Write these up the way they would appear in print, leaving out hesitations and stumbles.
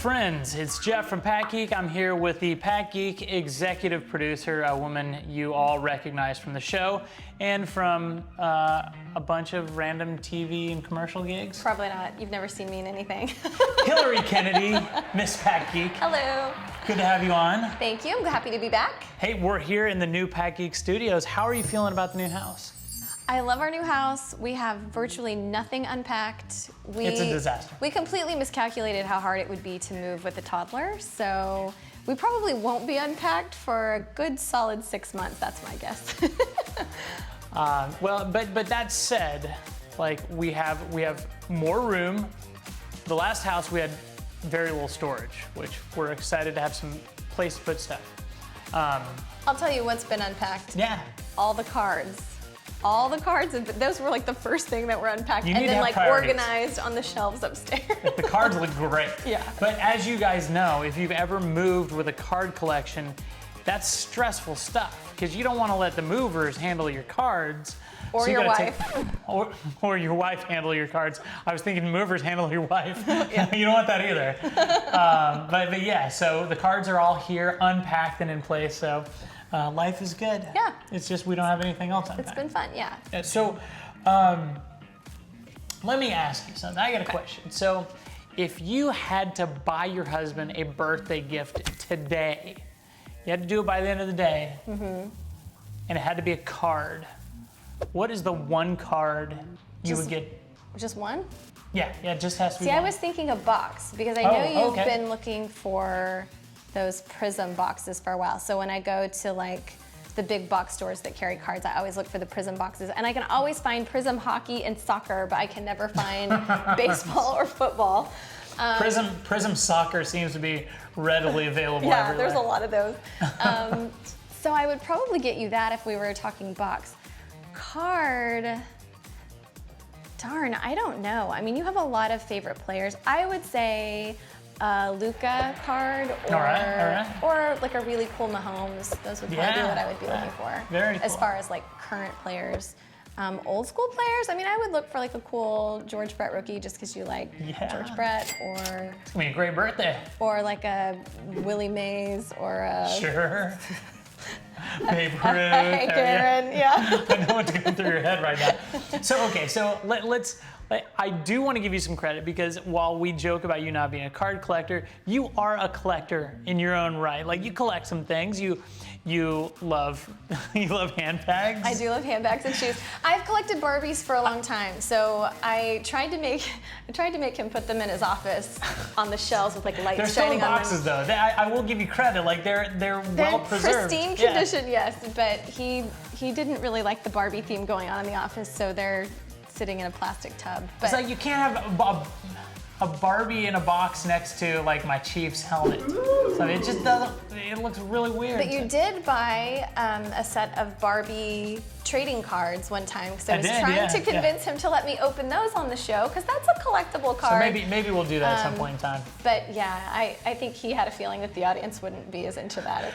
friends, it's Jeff from PackGeek. I'm here with the PackGeek executive producer, a woman you all recognize from the show and from a bunch of random TV and commercial gigs. Probably not. You've never seen me in anything. Hilary Kennedy, Mrs PackGeek. Hello. Good to have you on. Thank you. I'm happy to be back. Hey, we're here in the new PackGeek studios. How are you feeling about the new house? I love our new house. We have virtually nothing unpacked. It's a disaster. We completely miscalculated how hard it would be to move with a toddler, so we probably won't be unpacked for a good solid 6 months. That's my guess. Well, but that said, like we have more room. The last house we had very little storage, which we're excited to have some place to put stuff. I'll tell you what's been unpacked. Yeah. All the cards. All the cards, those were like the first thing that were unpacked and then like priorities. Organized on the shelves upstairs. The cards look great. Yeah. But as you guys know, if you've ever moved with a card collection, that's stressful stuff because you don't want to let the movers handle your cards. Or so your wife. Or your wife handle your cards. I was thinking movers handle your wife. Yeah. You don't want that either. But yeah, so the cards are all here, unpacked and in place. So life is good. Yeah. It's just we don't have anything else unpacked. It's been fun, yeah. So let me ask you something. I got a question. So if you had to buy your husband a birthday gift today, you had to do it by the end of the day, and it had to be a card, what is the one card you would get? Just one? Yeah, it just has to be See, one. I was thinking a box because I know you've okay. been looking for those Prism boxes for a while. So when I go to like the big box stores that carry cards, I always look for the Prism boxes. And I can always find Prism hockey and soccer, but I can never find baseball or football. Prism soccer seems to be readily available Yeah, everywhere. there's a lot of those. So I would probably get you that if we were talking box. Card, darn, I don't know. I mean, you have a lot of favorite players. I would say a Luka card or like a really cool Mahomes. Those would probably be what I would be looking for. Very cool. As far as like current players. Old school players, I mean, I would look for like a cool George Brett rookie just because you like George Brett, or It's gonna be a great birthday. Or like a Willie Mays or a Sure. Babe Ruth. Hey, Karen, yeah. I know what's going through your head right now. So, okay, so I do want to give you some credit because while we joke about you not being a card collector, you are a collector in your own right. Like you collect some things. You love handbags. I do love handbags and shoes. I've collected Barbies for a long time, so I tried to make him put them in his office on the shelves with like lights shining on them. They're still in boxes though. I will give you credit. Like they're well preserved. Pristine condition, yes. But he didn't really like the Barbie theme going on in the office, so they're sitting in a plastic tub. But it's like you can't have a Barbie in a box next to like my Chiefs helmet. So it just doesn't. It looks really weird. But you did buy a set of Barbie trading cards one time, because I was trying to convince him to let me open those on the show, because that's a collectible card. So maybe we'll do that at some point in time. But yeah, I think he had a feeling that the audience wouldn't be as into that.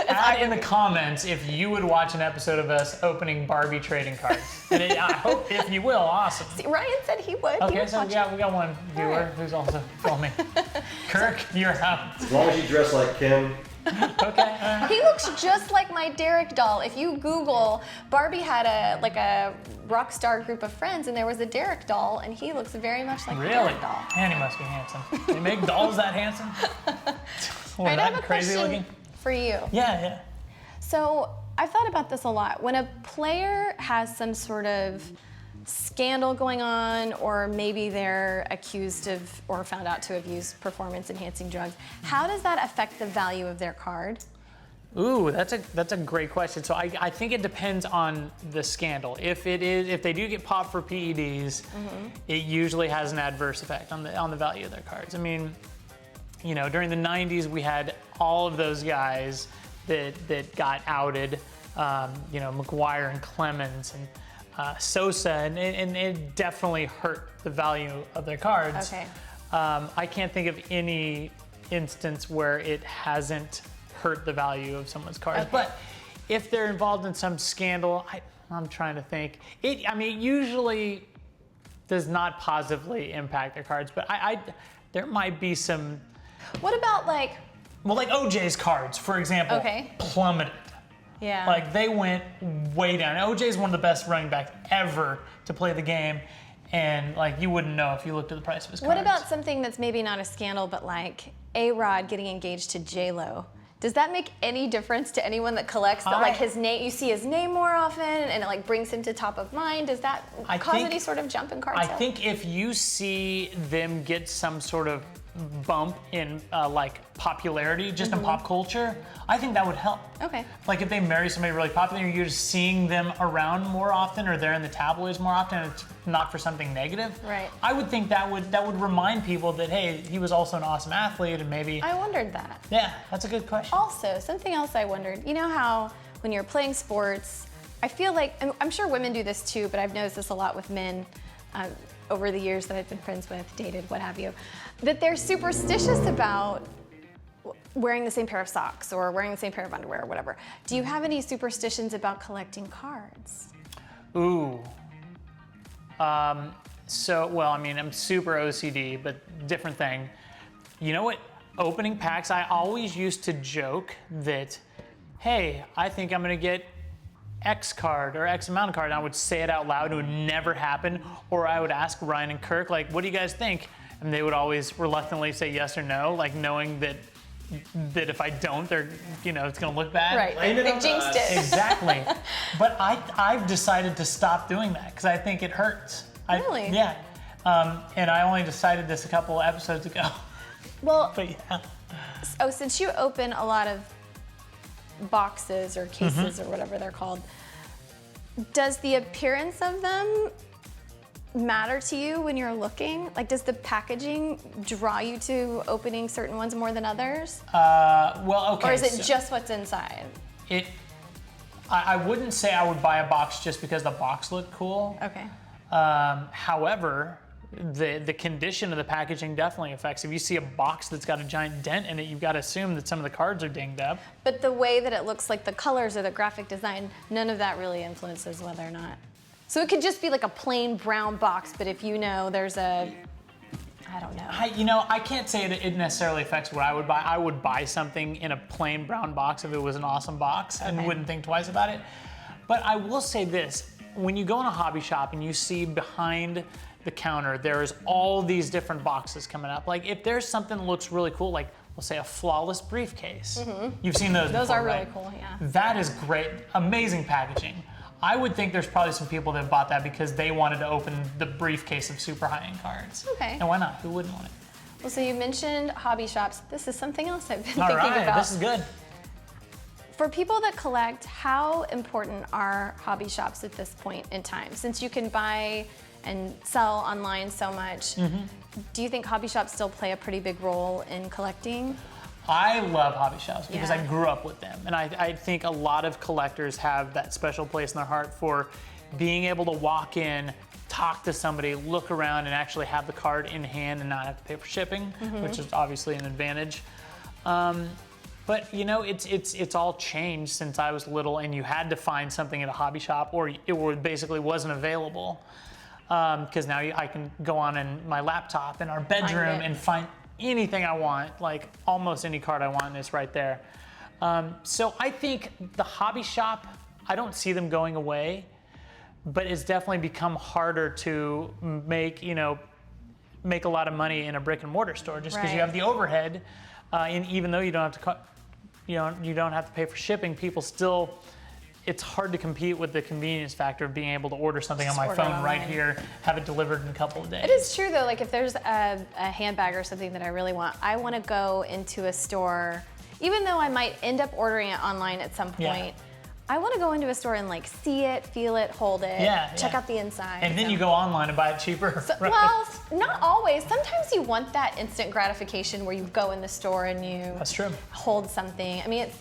Add in the comments if you would watch an episode of us opening Barbie trading cards. And I hope if you will, awesome. See, Ryan said he would. Okay, so we got one viewer who's also filming. Rock, you're out. As long as you dress like Kim. Okay. He looks just like my Derek doll. If you Google, Barbie had a rock star group of friends, and there was a Derek doll, and he looks very much like a Derek doll. Man, he must be handsome. They make dolls that handsome? Right, I have a crazy question looking? for you. Yeah. So I've thought about this a lot. When a player has some sort of scandal going on, or maybe they're accused of or found out to have used performance-enhancing drugs, how does that affect the value of their card? Ooh, that's a great question. So I think it depends on the scandal. If they do get popped for PEDs, it usually has an adverse effect on the value of their cards. I mean, you know, during the 90s we had all of those guys that got outed, you know, McGuire and Clemens and Sosa, and it definitely hurt the value of their cards. Okay. I can't think of any instance where it hasn't hurt the value of someone's cards. Okay. But if they're involved in some scandal, I'm trying to think. It usually does not positively impact their cards, but there might be some What about like? Well, like OJ's cards, for example, plummeted. Yeah. Like they went way down. OJ's one of the best running backs ever to play the game, and like you wouldn't know if you looked at the price of his cards. What about something that's maybe not a scandal, but like A-Rod getting engaged to J-Lo? Does that make any difference to anyone that collects that? Like his name, you see his name more often, and it like brings him to top of mind. Does that cause any sort of jump in card sales? I think if you see them get some sort of bump in like popularity, just in pop culture, I think that would help. Okay. Like if they marry somebody really popular, you're just seeing them around more often, or they're in the tabloids more often, and it's not for something negative. Right. I would think that would remind people that, hey, he was also an awesome athlete, and maybe. I wondered that. Yeah, that's a good question. Also, something else I wondered. You know how when you're playing sports, I feel like I'm sure women do this too, but I've noticed this a lot with men. Over the years that I've been friends with, dated, what have you, that they're superstitious about wearing the same pair of socks or wearing the same pair of underwear or whatever. Do you have any superstitions about collecting cards? Ooh. Well, I mean, I'm super OCD, but different thing. You know what? Opening packs, I always used to joke that, hey, I think I'm gonna get X card or X amount of card, and I would say it out loud. It would never happen. Or I would ask Ryan and Kirk, like, what do you guys think? And they would always reluctantly say yes or no, like knowing that if I don't, they're, it's gonna look bad. Right, they jinxed it. Exactly. But I've decided to stop doing that because I think it hurts. Really? Yeah. And I only decided this a couple of episodes ago. Well, but yeah. Oh, since you open a lot of boxes or cases or whatever they're called, does the appearance of them matter to you when you're looking? Like, does the packaging draw you to opening certain ones more than others? Well, okay. Or is it just what's inside? I wouldn't say I would buy a box just because the box looked cool. Okay. However, the condition of the packaging definitely affects. If you see a box that's got a giant dent in it, you've got to assume that some of the cards are dinged up. But the way that it looks, like the colors or the graphic design, none of that really influences whether or not. So it could just be like a plain brown box, but if there's a, I don't know. I can't say it necessarily affects what I would buy. I would buy something in a plain brown box if it was an awesome box and wouldn't think twice about it. But I will say this, when you go in a hobby shop and you see behind the counter, there's all these different boxes coming up. Like if there's something that looks really cool, like we'll say a flawless briefcase. You've seen those Those before, are really right? cool, yeah. That is great, amazing packaging. I would think there's probably some people that bought that because they wanted to open the briefcase of super high-end cards. Okay. And why not? Who wouldn't want it? Well, so you mentioned hobby shops. This is something else I've been All thinking right, about. this is good. For people that collect, how important are hobby shops at this point in time? Since you can buy and sell online so much, do you think hobby shops still play a pretty big role in collecting? I love hobby shops because Yeah. I grew up with them. And I think a lot of collectors have that special place in their heart for being able to walk in, talk to somebody, look around, and actually have the card in hand and not have to pay for shipping, which is obviously an advantage. But it's all changed since I was little, and you had to find something at a hobby shop, or it basically wasn't available. Because now I can go on in my laptop in our bedroom and find anything I want, like almost any card I want, and it's right there. So I think the hobby shop, I don't see them going away, but it's definitely become harder to make a lot of money in a brick and mortar store just because you have the overhead, and even though you don't have to you don't have to pay for shipping, people still, it's hard to compete with the convenience factor of being able to order something on my phone right here, have it delivered in a couple of days. It is true though, like if there's a handbag or something that I really want, I want to go into a store, even though I might end up ordering it online at some point, I want to go into a store and like see it, feel it, hold it, check out the inside. And then you go online and buy it cheaper. So, well, not always. Sometimes you want that instant gratification where you go in the store and you hold something. I mean, it's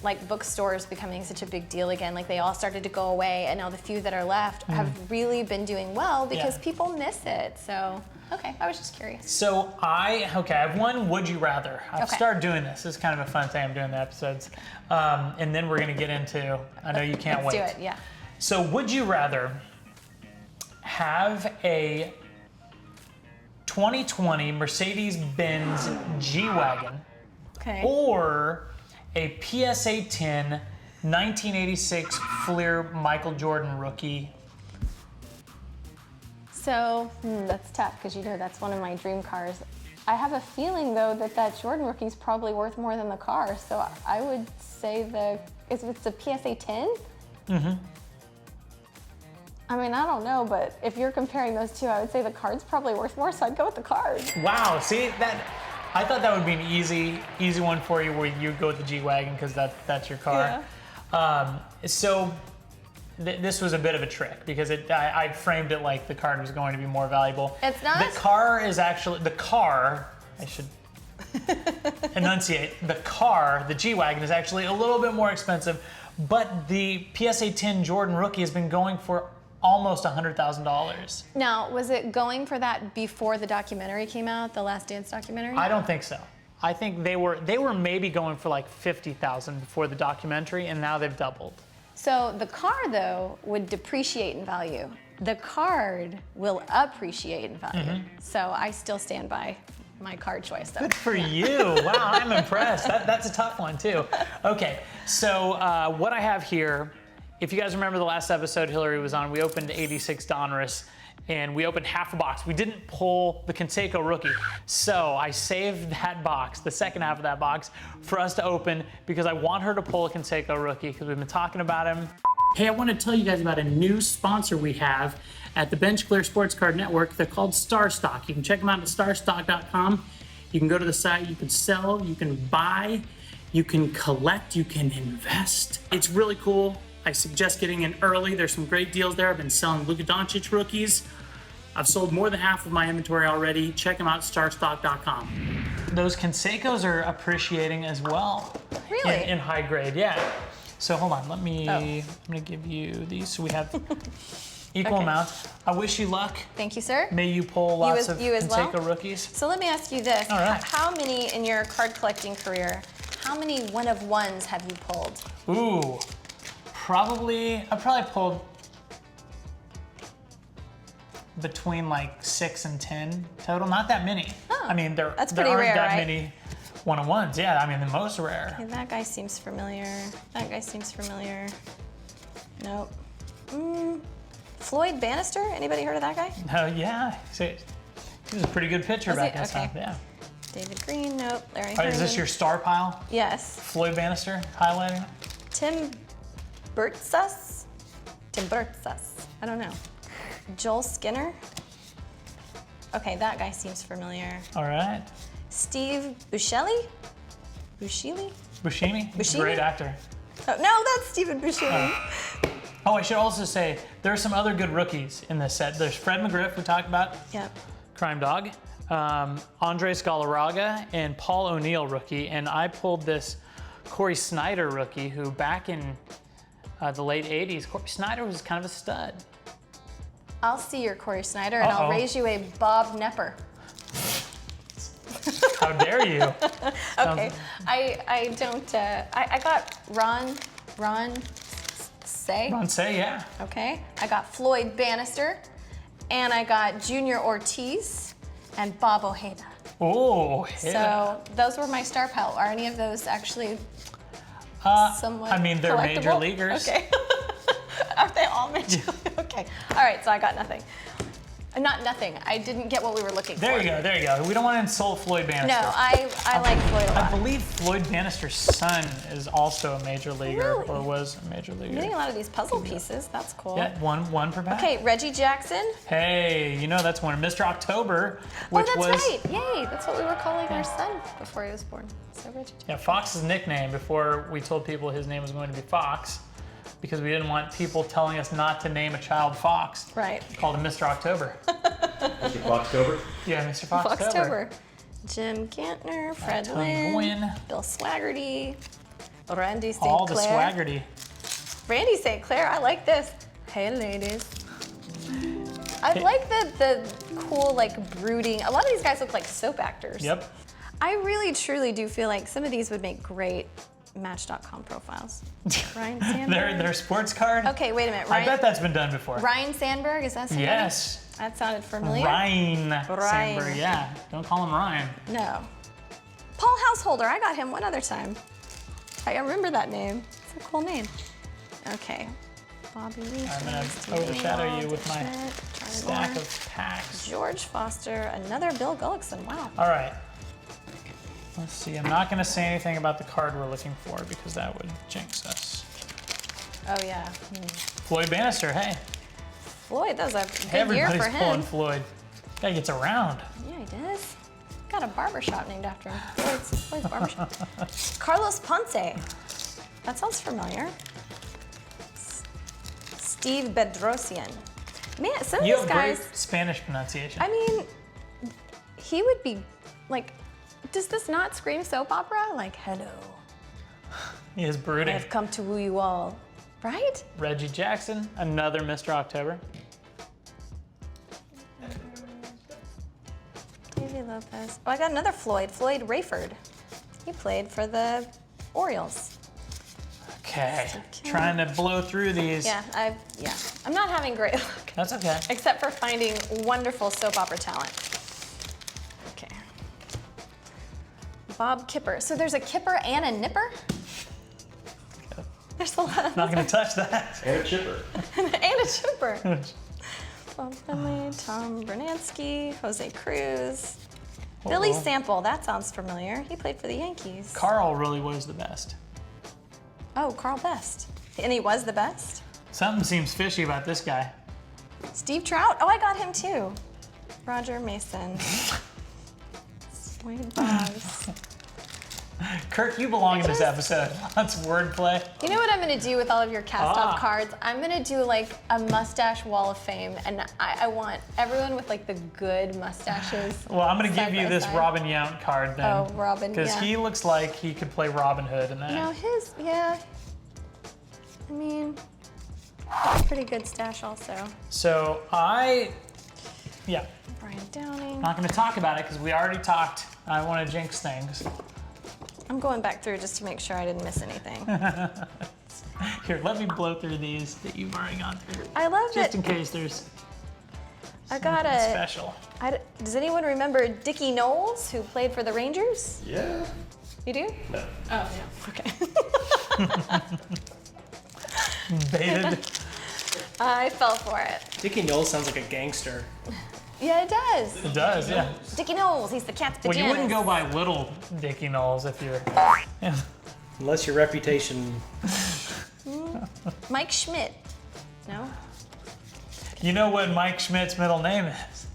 like bookstores becoming such a big deal again. Like they all started to go away, and now the few that are left have really been doing well because people miss it. So, okay, I was just curious. So I have one would you rather. I've started doing this. This is kind of a fun thing I'm doing the episodes. And then we're gonna get into, I know you can't wait. Let's do it, yeah. So would you rather have a 2020 Mercedes-Benz G-Wagon Okay. or a PSA 10 1986 Fleer Michael Jordan rookie. So that's tough because that's one of my dream cars. I have a feeling though that Jordan rookie is probably worth more than the car. So I would say if it's a PSA 10. Mm-hmm. I mean, I don't know, but if you're comparing those two, I would say the card's probably worth more. So I'd go with the card. Wow, see that? I thought that would be an easy one for you, where you go with the G-Wagon because that's your car. Yeah. This was a bit of a trick because I framed it like the card was going to be more valuable. It's not? The car is actually, I should enunciate. The G-Wagon is actually a little bit more expensive, but the PSA 10 Jordan rookie has been going for almost $100,000. Now, was it going for that before the documentary came out, the Last Dance documentary? I don't think so. I think they were maybe going for like $50,000 before the documentary, and now they've doubled. So the car, though, would depreciate in value. The card will appreciate in value. Mm-hmm. So I still stand by my card choice, though. Good for you. Wow, I'm impressed. That's a tough one, too. Okay, so what I have here, if you guys remember the last episode Hilary was on, we opened 86 Donruss, and we opened half a box. We didn't pull the Canseco rookie. So I saved that box, the second half of that box, for us to open because I want her to pull a Canseco rookie because we've been talking about him. Hey, I want to tell you guys about a new sponsor we have at the BenchClear Sports Card Network. They're called StarStock. You can check them out at starstock.com. You can go to the site, you can sell, you can buy, you can collect, you can invest. It's really cool. I suggest getting in early. There's some great deals there. I've been selling Luka Doncic rookies. I've sold more than half of my inventory already. Check them out at starstock.com. Those Cansecos are appreciating as well. Really? In high grade, yeah. So hold on, I'm gonna give you these so we have equal amounts. I wish you luck. Thank you, sir. May you pull lots of Canseco rookies. So let me ask you this. All right. How many in your card collecting career, how many one-of-ones have you pulled? Ooh. I probably pulled between like 6 and 10 total. Not that many. Oh, I mean, there aren't rare, that right? many one-on-ones. Yeah, I mean, the most rare. Okay, that guy seems familiar. That guy seems familiar. Nope. Floyd Bannister? Anybody heard of that guy? Yeah. He was a pretty good pitcher back in his time. Yeah. David Green? Nope. Larry Is Herndon. this your star pile? Yes. Floyd Bannister highlighting? Tim Burtsas? I don't know. Joel Skinner? Okay, that guy seems familiar. All right. Steve Buscemi? Buscemi? Great actor. Oh, no, that's Stephen Buscemi. Oh, I should also say, there are some other good rookies in this set. There's Fred McGriff, we talked about. Yep. Crime Dog. Andres Galarraga and Paul O'Neill rookie. And I pulled this Corey Snyder rookie, who back in the late 80s, Corey Snyder was kind of a stud. I'll see your Corey Snyder and I'll raise you a Bob Nepper. How dare you? Okay, I don't, I got Ron Say. Ron Say, yeah. Okay, I got Floyd Bannister, and I got Junior Ortiz and Bob Ojeda. Oh, yeah. So those were my star pile. Are any of those actually somewhat I mean, they're major collectible? leaguers. Okay. Aren't they all major? Okay. All right, so I got nothing. Not nothing. I didn't get what we were looking for. There you go. We don't want to insult Floyd Bannister. No, I like Floyd a lot. I believe Floyd Bannister's son is also a major leaguer, Really? or was a major leaguer. I'm getting a lot of these puzzle pieces. That's cool. Yeah, one per pack. Okay, Reggie Jackson. Hey, you know that's one. Mr. October, which that's was right. Yay, that's what we were calling our son before he was born. So Reggie Jackson. Yeah, Fox's nickname before we told people his name was going to be Fox, because we didn't want people telling us not to name a child Fox. Right. Called him Mr. October. Mr. Foxtober? Yeah, Mr. Foxtober. Foxtober. Jim Gantner, Fred Lynn, Bill Swaggerty, Randy St. Clair. All the Swaggerty. Randy St. Clair, I like this. Hey, ladies. I like the cool, like, brooding. A lot of these guys look like soap actors. Yep. I really, truly do feel like some of these would make great Match.com profiles. Ryan Sandberg. Their sports card? Okay, wait a minute. I bet that's been done before. Ryan Sandberg, is that somebody? Yes. That sounded familiar. Ryan Sandberg, yeah. Don't call him Ryan. No. Paul Householder, I got him one other time. I remember that name. It's a cool name. Okay. Bobby Lee. I'm going to overshadow you with my stack of packs. George Foster, another Bill Gullickson. Wow. All right. Let's see. I'm not going to say anything about the card we're looking for because that would jinx us. Oh, yeah. Floyd Bannister, hey. Floyd, that was a good Everybody's year for him. pulling Floyd. Guy gets around. Yeah, he does. Got a barbershop named after him. Floyd's barbershop. Carlos Ponce. That sounds familiar. Steve Bedrosian. Man, some of You these have guys. great Spanish pronunciation. I mean, he would be like, does this not scream soap opera? Like, hello, He is brooding. I've come to woo you all. Right? Reggie Jackson, another Mr. October. Davey Lopez. Oh, I got another Floyd. Floyd Rayford. He played for the Orioles. Okay, trying to blow through these. Yeah, I'm not having great luck. That's okay. Except for finding wonderful soap opera talent. Okay. Bob Kipper. So there's a Kipper and a Nipper? There's a lot. Not going to touch that. And a chipper. And a Chipper. Bob Finley, Tom Bernansky, Jose Cruz. Billy Sample, that sounds familiar. He played for the Yankees. Carl really was the best. Oh, Carl Best. And he was the best? Something seems fishy about this guy. Steve Trout? Oh, I got him too. Roger Mason. Wade Boggs. Kirk, you belong in this episode. That's wordplay. You know what I'm gonna do with all of your cast-off cards? I'm gonna do like a mustache wall of fame, and I want everyone with like the good mustaches. Well, I'm going to side give you by this side. Robin Yount card then. Oh, Robin, Because yeah. he looks like he could play Robin Hood in that. No, I mean, pretty good stash also. So yeah, Brian Downing. not going to talk about it because we already talked. I want to jinx things. I'm going back through just to make sure I didn't miss anything. Here, let me blow through these that you've already gone through. I love Just it. in case there's I got something a. special. Does anyone remember Dickie Knowles, who played for the Rangers? Yeah. You do? No. Oh, yeah. Okay. Baited. I fell for it. Dickie Knowles sounds like a gangster. Yeah, it does. It does, yeah. Dickie Knowles, he's the cat's Well, pajamas. you wouldn't go by Little Dickie Knowles if you're. Yeah. Unless your reputation. Mike Schmidt. No? You know what Mike Schmidt's middle name is?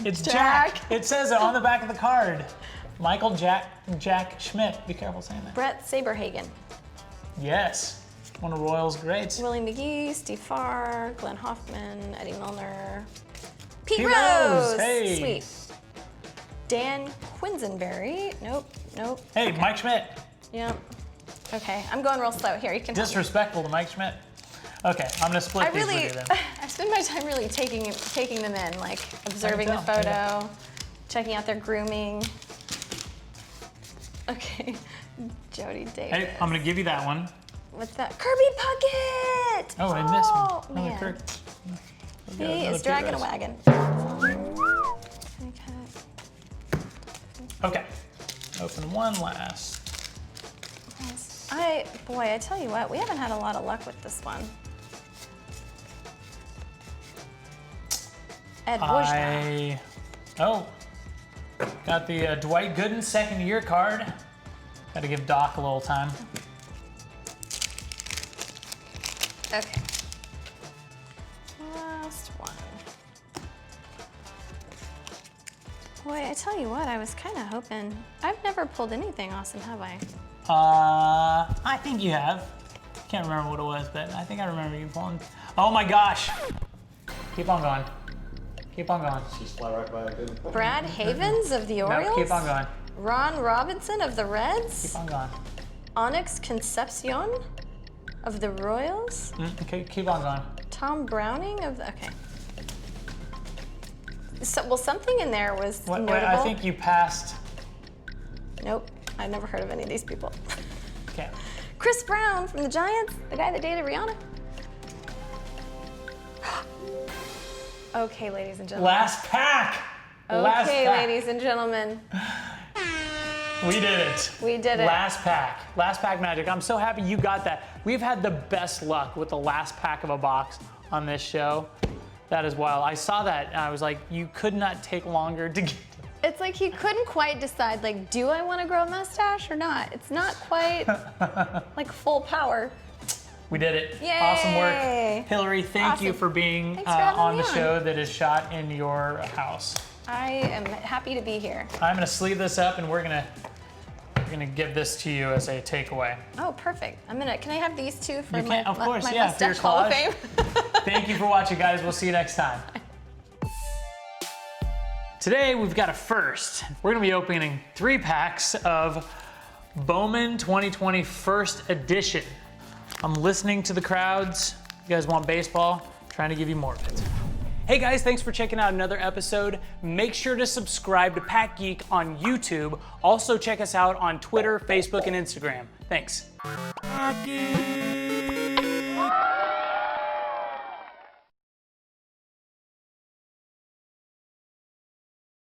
It's Jack. Jack. It says it on the back of the card. Michael Jack Schmidt. Be careful saying that. Brett Saberhagen. Yes. One of Royals' greats. Willie McGee, Steve Farr, Glenn Hoffman, Eddie Milner. Pete Pete Rose. Rose, hey. Sweet. Dan Quisenberry. Nope. Hey, Mike Schmidt. Yep. Okay, I'm going real slow. Here, you can help me. Disrespectful to Mike Schmidt. Okay, I'm gonna split these with you then. I spend my time really taking them in, like observing the tell, photo, yeah. checking out their grooming. Okay, Jody Davis. Hey, I'm gonna give you that one. What's that? Kirby Puckett! Oh, I missed one. Oh, man. Kirk. He is dragging a wagon. Okay. Open one last. Boy, I tell you what, we haven't had a lot of luck with this one. Ed Wojda. Got the Dwight Gooden second year card. Got to give Doc a little time. Okay. Last one. Boy, I tell you what, I was kind of hoping. I've never pulled anything awesome, have I? I think you have. Can't remember what it was, but I think I remember you pulling. Oh my gosh! Keep on going. Keep on going. Just fly right by it. Brad Havens of the Orioles? No, keep on going. Ron Robinson of the Reds? Keep on going. Onyx Concepcion of the Royals? Okay, keep on going. Tom Browning of the, okay. So, well, something in there was Wait, notable. I think you passed. Nope. I've never heard of any of these people. Okay. Chris Brown from the Giants, the guy that dated Rihanna. Okay, ladies and gentlemen. Last pack. Last Okay, pack. ladies and gentlemen. We did it. We did it. Last pack. Last pack magic. I'm so happy you got that. We've had the best luck with the last pack of a box on this show. That is wild. I saw that and I was like, you could not take longer to get. It's like he couldn't quite decide, like, do I want to grow a mustache or not? It's not quite like full power. We did it. Yay. Awesome work. Hilary, thank you Awesome. for being Thanks for having on me the on. show that is shot in your house. I am happy to be here. I'm gonna sleeve this up and we're gonna give this to you as a takeaway. Oh, perfect. Can I have these two for You my, can, of course, my yeah, for your mustache Hall of collage. Fame? Thank you for watching, guys. We'll see you next time. Today, we've got a first. We're gonna be opening 3 packs of Bowman 2020 First Edition. I'm listening to the crowds. You guys want baseball? I'm trying to give you more of it. Hey guys, thanks for checking out another episode. Make sure to subscribe to PackGeek on YouTube. Also check us out on Twitter, Facebook, and Instagram. Thanks. PackGeek.